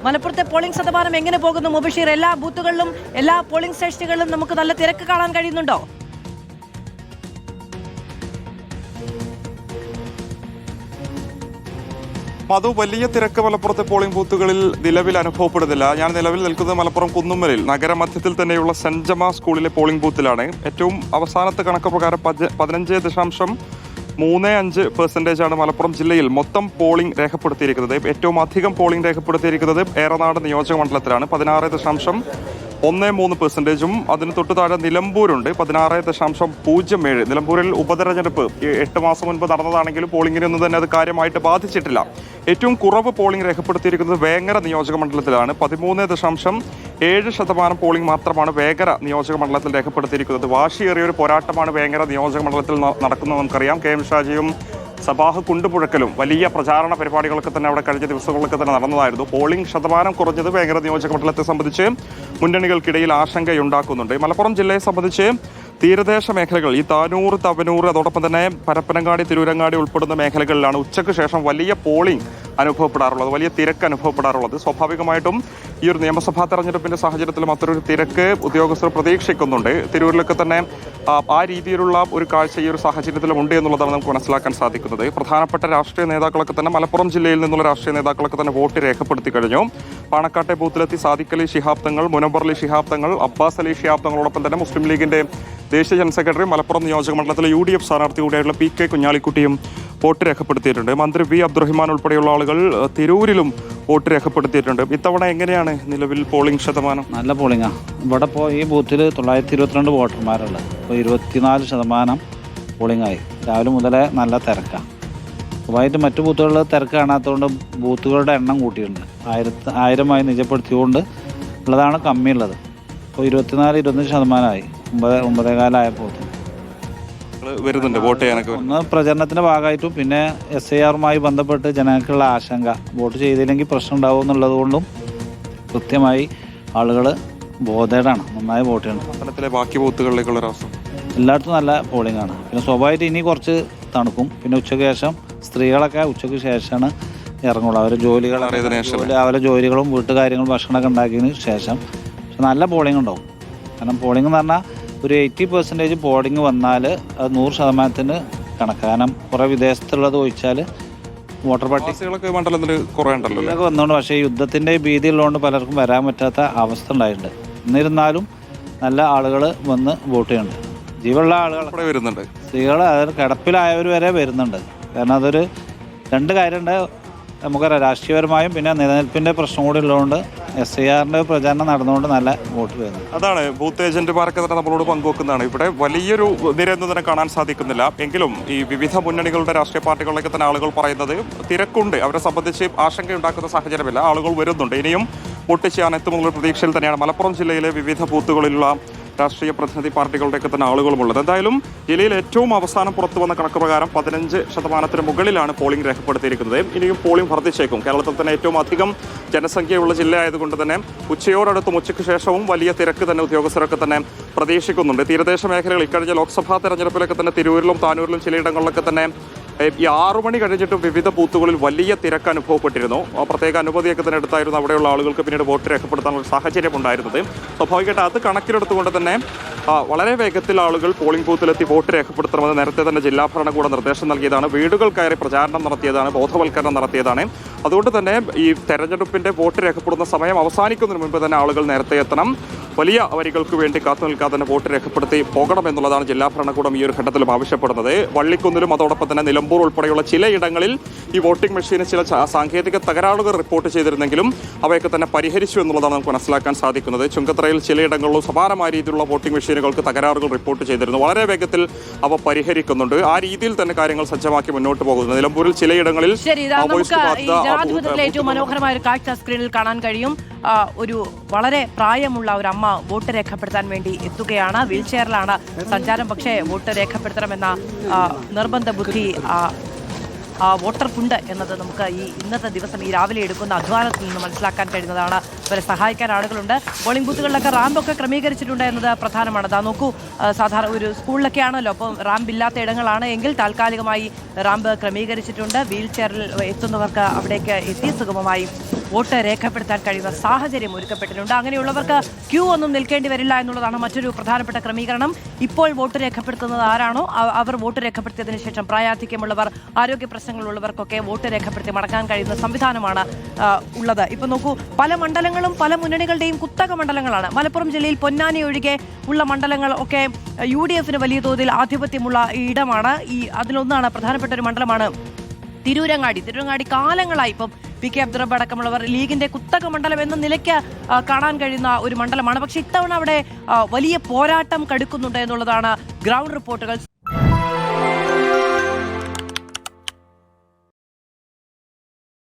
മലപ്പുറത്തെ പോളിംഗ് ശതമാനം എങ്ങനെ പോകുന്നു മുബഷീർ? എല്ലാ ബൂത്തുകളിലും എല്ലാ പോളിംഗ് സ്റ്റേഷനുകളിലും നമുക്ക് നല്ല തിരക്ക് കാണാൻ കഴിയുന്നുണ്ടോ? അത് വലിയ തിരക്ക് മലപ്പുറത്തെ പോളിംഗ് ബൂത്തുകളിൽ നിലവിൽ അനുഭവപ്പെടുന്നില്ല. ഞാൻ നിലവിൽ നിൽക്കുന്നത് മലപ്പുറം കുന്നുമ്മലിൽ നഗരമധ്യത്തിൽ തന്നെയുള്ള സെന്റ് ജമാ സ്കൂളിലെ പോളിംഗ് ബൂത്തിലാണ്. ഏറ്റവും അവസാനത്തെ കണക്ക് പ്രകാരം 15.35% മലപ്പുറം ജില്ലയിൽ മൊത്തം പോളിംഗ് രേഖപ്പെടുത്തിയിരിക്കുന്നത്. ഏറ്റവും അധികം പോളിംഗ് രേഖപ്പെടുത്തിയിരിക്കുന്നത് ഏറനാട് നിയോജക മണ്ഡലത്തിലാണ്. 16.13%. അതിന് തൊട്ടു താഴെ നിലമ്പൂരുണ്ട് 16.07. നിലമ്പൂരിൽ ഉപതെരഞ്ഞെടുപ്പ് 8 മാസം മുൻപ് നടന്നതാണെങ്കിലും പോളിംഗിനൊന്നും തന്നെ അത് കാര്യമായിട്ട് ബാധിച്ചിട്ടില്ല. ഏറ്റവും കുറവ് പോളിംഗ് രേഖപ്പെടുത്തിയിരിക്കുന്നത് വേങ്ങര നിയോജക മണ്ഡലത്തിലാണ്. 13.7% പോളിംഗ് മാത്രമാണ് വേങ്ങര നിയോജക മണ്ഡലത്തിൽ രേഖപ്പെടുത്തിയിരിക്കുന്നത്. വാശിയേറിയ ഒരു പോരാട്ടമാണ് വേങ്ങര നിയോജക മണ്ഡലത്തിൽ നടക്കുന്നത്. നമുക്കറിയാം, കെ എം ഷാജിയും സബാഹ് കുണ്ടുപുഴക്കലും വലിയ പ്രചാരണ പരിപാടികളൊക്കെ തന്നെ അവിടെ കഴിഞ്ഞ ദിവസങ്ങളിലൊക്കെ തന്നെ നടന്നതായിരുന്നു. പോളിംഗ് ശതമാനം കുറഞ്ഞത് വേങ്ങര നിയോജക മണ്ഡലത്തെ സംബന്ധിച്ച് മുന്നണികൾക്കിടയിൽ ആശങ്കയുണ്ടാക്കുന്നുണ്ട്. മലപ്പുറം ജില്ലയെ സംബന്ധിച്ച് തീരദേശ മേഖലകൾ, ഈ താനൂർ, തവനൂർ, അതോടൊപ്പം തന്നെ പരപ്പനങ്ങാടി, തിരൂരങ്ങാടി ഉൾപ്പെടുന്ന മേഖലകളിലാണ് ഉച്ചയ്ക്ക് ശേഷം വലിയ പോളിംഗ് അനുഭവപ്പെടാറുള്ളത്, വലിയ തിരക്ക് അനുഭവപ്പെടാറുള്ളത്. സ്വാഭാവികമായിട്ടും ഈ ഒരു നിയമസഭാ തെരഞ്ഞെടുപ്പിന്റെ സാഹചര്യത്തിലും അത്തരൊരു തിരക്ക് ഉദ്യോഗസ്ഥർ പ്രതീക്ഷിക്കുന്നുണ്ട്. തിരൂരിലൊക്കെ തന്നെ ആ രീതിയിലുള്ള ഒരു കാഴ്ച ഈ ഒരു സാഹചര്യത്തിലും ഉണ്ട് എന്നുള്ളതാണ് നമുക്ക് മനസ്സിലാക്കാൻ സാധിക്കുന്നത്. പ്രധാനപ്പെട്ട രാഷ്ട്രീയ നേതാക്കളൊക്കെ തന്നെ മലപ്പുറം ജില്ലയിൽ നിന്നുള്ള രാഷ്ട്രീയ നേതാക്കളൊക്കെ തന്നെ വോട്ട് രേഖപ്പെടുത്തി കഴിഞ്ഞു. പാണക്കാട്ടെ ബൂത്തിലെത്തി സാദിഖ് അലി ശിഹാബ് തങ്ങൾ, മുനവർ അലി ശിഹാബ് തങ്ങൾ, അബ്ബാസ് അലി ശിഹാബ് തങ്ങളോടൊപ്പം തന്നെ മുസ്ലിം ലീഗിന്റെ ദേശീയ ജനറൽ സെക്രട്ടറി, മലപ്പുറം നിയോജക മണ്ഡലത്തിലെ UDF സ്ഥാനാർത്ഥി കൂടിയായിട്ടുള്ള PK കുഞ്ഞാലിക്കുട്ടിയും വോട്ട് രേഖപ്പെടുത്തിയിട്ടുണ്ട്. മന്ത്രി V അബ്ദുറഹിമാൻ ഉൾപ്പെടെയുള്ള ആളുകൾ തിരൂരിലും വോട്ട് രേഖപ്പെടുത്തിയിട്ടുണ്ട്. ഇത്തവണ എങ്ങനെയാണ് നിലവിൽ പോളിംഗ് ശതമാനം? നല്ല പോളിംഗാണ്. ഇവിടെ ഇപ്പോൾ ഈ ബൂത്തിൽ 922 വോട്ടർമാരുള്ളത്. ഇപ്പോൾ 24% പോളിംഗായി. രാവിലെ മുതലേ നല്ല തിരക്കാണ്. സ്വാഭാവികമായിട്ട് മറ്റു ബൂത്തുകളിൽ തിരക്ക് കാണാത്തതുകൊണ്ട് ബൂത്തുകളുടെ എണ്ണം കൂട്ടിയിട്ടുണ്ട്. 1000 നിജപ്പെടുത്തിയുകൊണ്ട് ഉള്ളതാണ് കമ്മിയുള്ളത്. ഇപ്പോൾ 24-25% 9:15 ആയപ്പോൾ വരുന്നുണ്ട് വോട്ട് ചെയ്യാനൊക്കെ. ഒന്ന് പ്രചരണത്തിന്റെ ഭാഗമായിട്ടും പിന്നെ SIR-മായി ബന്ധപ്പെട്ട് ജനങ്ങൾക്കുള്ള ആശങ്ക, വോട്ട് ചെയ്തില്ലെങ്കിൽ പ്രശ്നം ഉണ്ടാവും എന്നുള്ളത് കൊണ്ടും കൃത്യമായി ആളുകൾ ബോധേഡാണ്, നന്നായി വോട്ട് ചെയ്യണം. മണ്ഡലത്തിലെ ബാക്കി ബൂത്തുകളിലേക്കുള്ള അവസ്ഥ എല്ലായിടത്തും നല്ല പോളിംഗ് ആണ്. പിന്നെ സ്വാഭാവികമായിട്ട് ഇനി കുറച്ച് തണുക്കും. പിന്നെ ഉച്ചയ്ക്ക് ശേഷം സ്ത്രീകളൊക്കെ ഉച്ചയ്ക്ക് ശേഷമാണ് ഇറങ്ങുള്ളൂ. അവരെ ജോലികളും വീട്ടുകാര്യങ്ങളും ഭക്ഷണമൊക്കെ ഉണ്ടാക്കിയതിന് ശേഷം. പക്ഷെ നല്ല പോളിംഗ് ഉണ്ടാവും. കാരണം പോളിംഗ് എന്ന് പറഞ്ഞാൽ ഒരു 80% പോളിംഗ് വന്നാൽ അത് 100% കണക്ക്. കാരണം കുറേ വിദേശത്തുള്ളത് ഒഴിച്ചാൽ വോട്ടർ പട്ടികകളൊക്കെ മണ്ഡലത്തിൽ കുറേ ഉണ്ടല്ലോ വന്നുകൊണ്ട്. പക്ഷേ യുദ്ധത്തിൻ്റെ ഭീതി ഉള്ളതുകൊണ്ട് പലർക്കും വരാൻ പറ്റാത്ത അവസ്ഥ ഉണ്ടായിട്ടുണ്ട്. എന്നിരുന്നാലും നല്ല ആളുകൾ വന്ന് വോട്ട് ചെയ്യുന്നുണ്ട്. ജീവനുള്ള ആളുകൾ വരുന്നുണ്ട്. സ്ത്രീകൾ, അതായത് കിടപ്പിലായവർ വരെ വരുന്നുണ്ട്. കാരണം അതൊരു 2 കാര്യമുണ്ട്. നമുക്കറിയാം, രാഷ്ട്രീയപരമായും പിന്നെ നിലനിൽപ്പിൻ്റെ പ്രശ്നം കൂടി ഉള്ളതുകൊണ്ട് SIR-ന്റെ പ്രചാരണം നടന്നുകൊണ്ട് നല്ല വോട്ട് വരുന്നു. അതാണ് ബൂത്ത് ഏജന്റുമാരൊക്കെ തന്നെ നമ്മളോട് പങ്കുവെക്കുന്നതാണ്. ഇവിടെ വലിയൊരു നിരയൊന്നും തന്നെ കാണാൻ സാധിക്കുന്നില്ല. എങ്കിലും ഈ വിവിധ മുന്നണികളുടെ രാഷ്ട്രീയ പാർട്ടികളിലേക്ക് തന്നെ ആളുകൾ പറയുന്നത് തിരക്കുണ്ട്, അവരെ സംബന്ധിച്ച് ആശങ്കയുണ്ടാക്കുന്ന സാഹചര്യമില്ല, ആളുകൾ വരുന്നുണ്ട്, ഇനിയും വോട്ട് ചെയ്യാൻ എത്തുമെന്നുള്ള പ്രതീക്ഷയിൽ തന്നെയാണ് മലപ്പുറം ജില്ലയിലെ വിവിധ ബൂത്തുകളിലുള്ള രാഷ്ട്രീയ പ്രതിനിധി പാർട്ടികളുടെയൊക്കെ തന്നെ ആളുകളുമുള്ളത്. എന്തായാലും ജില്ലയിൽ ഏറ്റവും അവസാനം പുറത്തു വന്ന കണക്ക് പ്രകാരം 15% മുകളിലാണ് പോളിംഗ് രേഖപ്പെടുത്തിയിരിക്കുന്നത്. ഇനിയും പോളിംഗ് വർദ്ധിച്ചേക്കും. കേരളത്തിൽ തന്നെ ഏറ്റവും അധികം ജനസംഖ്യയുള്ള ജില്ല ആയതുകൊണ്ട് തന്നെ ഉച്ചയോടടുത്തും ഉച്ചയ്ക്ക് ശേഷവും വലിയ തിരക്ക് തന്നെ ഉദ്യോഗസ്ഥരൊക്കെ തന്നെ പ്രതീക്ഷിക്കുന്നുണ്ട്. തീരദേശ മേഖലകൾ ഇക്കഴിഞ്ഞ ലോക്സഭാ തെരഞ്ഞെടുപ്പിലൊക്കെ തന്നെ തിരൂരിലും താനൂരിലും ചിലയിടങ്ങളിലൊക്കെ തന്നെ ഈ 6 മണി കഴിഞ്ഞിട്ടും വിവിധ ബൂത്തുകളിൽ വലിയ തിരക്ക് അനുഭവപ്പെട്ടിരുന്നു. പ്രത്യേക അനുമതിയൊക്കെ തന്നെ എടുത്തായിരുന്നു അവിടെയുള്ള ആളുകൾക്ക് പിന്നീട് വോട്ട് രേഖപ്പെടുത്താനുള്ള സാഹചര്യം ഉണ്ടായിരുന്നത്. സ്വാഭാവികമായിട്ട് അത് കണക്കിലെടുത്തുകൊണ്ട് തന്നെ വളരെ വേഗത്തിൽ ആളുകൾ പോളിംഗ് ബൂത്തിലെത്തി വോട്ട് രേഖപ്പെടുത്തണമെന്ന് നേരത്തെ തന്നെ ജില്ലാ ഭരണകൂടം നിർദ്ദേശം നൽകിയതാണ്. വീടുകൾ കയറി പ്രചാരണം നടത്തിയതാണ്, ബോധവൽക്കരണം നടത്തിയതാണ്. അതുകൊണ്ട് തന്നെ ഈ തെരഞ്ഞെടുപ്പിന്റെ വോട്ട് രേഖപ്പെടുന്ന സമയം അവസാനിക്കുന്നതിന് മുൻപ് തന്നെ ആളുകൾ നേരത്തെ എത്തണം. വലിയ വരികൾക്ക് വേണ്ടി കാത്തു നിൽക്കാതെ തന്നെ വോട്ട് രേഖപ്പെടുത്തി പോകണമെന്നുള്ളതാണ് ജില്ലാ ഭരണകൂടം ഈ ഒരു ഘട്ടത്തിലും ആവശ്യപ്പെടുന്നത്. വള്ളിക്കുന്നിലും അതോടൊപ്പം തന്നെ നിലമ്പൂർ ഉൾപ്പെടെയുള്ള ചിലയിടങ്ങളിൽ ഈ വോട്ടിംഗ് മെഷീന് ചില സാങ്കേതിക തകരാറുകൾ റിപ്പോർട്ട് ചെയ്തിരുന്നെങ്കിലും അവയൊക്കെ തന്നെ പരിഹരിച്ചു എന്നുള്ളതാണ് നമുക്ക് മനസ്സിലാക്കാൻ സാധിക്കുന്നത്. ചുങ്കത്തറയിൽ ചിലയിടങ്ങളിലും സമാനമായ രീതിയിലുള്ള വോട്ടിംഗ് മെഷീനുകൾക്ക് തകരാറുകൾ റിപ്പോർട്ട് ചെയ്തിരുന്നു. വളരെ വേഗത്തിൽ അവ പരിഹരിക്കുന്നുണ്ട്. ആ രീതിയിൽ തന്നെ കാര്യങ്ങൾ സജ്ജമാക്കി മുന്നോട്ട് പോകുന്നു. നിലമ്പൂരിൽ ചിലയിടങ്ങളിൽ ഏറ്റവും മനോഹരമായ ഒരു കാഴ്ച സ്ക്രീനിൽ കാണാൻ കഴിയും. ഒരു വളരെ പ്രായമുള്ള ഒരു അമ്മ വോട്ട് രേഖപ്പെടുത്താൻ വേണ്ടി എത്തുകയാണ്. വീൽ ചെയറിലാണ് സഞ്ചാരം. പക്ഷേ വോട്ട് രേഖപ്പെടുത്തണമെന്ന നിർബന്ധ ബുദ്ധി വോട്ടർക്കുണ്ട് എന്നത് നമുക്ക് ഈ ഇന്നത്തെ ദിവസം ഈ രാവിലെ എടുക്കുന്ന അധ്വാനത്തിൽ നിന്ന് മനസ്സിലാക്കാൻ കഴിയുന്നതാണ്. ഇവരെ സഹായിക്കാൻ ആളുകളുണ്ട്. പോളിംഗ് ബൂത്തുകളിലൊക്കെ റാമ്പൊക്കെ ക്രമീകരിച്ചിട്ടുണ്ട് എന്നത് പ്രധാനമാണ്. അതാ നോക്കൂ, സാധാരണ ഒരു സ്കൂളിലൊക്കെ ആണല്ലോ, അപ്പം റാമ്പ് ഇല്ലാത്ത ഇടങ്ങളാണ് എങ്കിൽ താൽക്കാലികമായി റാമ്പ് ക്രമീകരിച്ചിട്ടുണ്ട്. വീൽ ചെയറിൽ എത്തുന്നവർക്ക് അവിടേക്ക് എത്തി സുഗമമായി വോട്ട് രേഖപ്പെടുത്താൻ കഴിയുന്ന സാഹചര്യം ഒരുക്കപ്പെട്ടിട്ടുണ്ട്. അങ്ങനെയുള്ളവർക്ക് ക്യൂ ഒന്നും നിൽക്കേണ്ടി വരില്ല എന്നുള്ളതാണ് മറ്റൊരു പ്രധാനപ്പെട്ട ക്രമീകരണം. ഇപ്പോൾ വോട്ട് രേഖപ്പെടുത്തുന്നത് ആരാണോ അവർ വോട്ട് രേഖപ്പെടുത്തിയതിനു ശേഷം പ്രായാധിക്യമുള്ളവർ, ആരോഗ്യ പ്രശ്നങ്ങളുള്ളവർക്കൊക്കെ വോട്ട് രേഖപ്പെടുത്തി മടങ്ങാൻ കഴിയുന്ന സംവിധാനമാണ് ഉള്ളത്. ഇപ്പൊ നോക്കൂ, പല മണ്ഡലങ്ങളും പല മുന്നണികളുടെയും കുത്തക മണ്ഡലങ്ങളാണ്. മലപ്പുറം ജില്ലയിൽ പൊന്നാനി ഒഴികെ ഉള്ള മണ്ഡലങ്ങൾ ഒക്കെ UDF വലിയ തോതിൽ ആധിപത്യമുള്ള ഇടമാണ്. അതിലൊന്നാണ് പ്രധാനപ്പെട്ട ഒരു മണ്ഡലമാണ് തിരൂരങ്ങാടി കാലങ്ങളായി ഇപ്പം PK അബ്ദുറബ്ബ് അടക്കമുള്ളവർ ലീഗിന്റെ കുത്തക മണ്ഡലം എന്ന നിലയ്ക്ക് കാണാൻ കഴിയുന്ന ഒരു മണ്ഡലമാണ്. പക്ഷെ ഇത്തവണ അവിടെ വലിയ പോരാട്ടം കടുക്കുന്നുണ്ട് എന്നുള്ളതാണ് ഗ്രൗണ്ട് റിപ്പോർട്ടുകൾ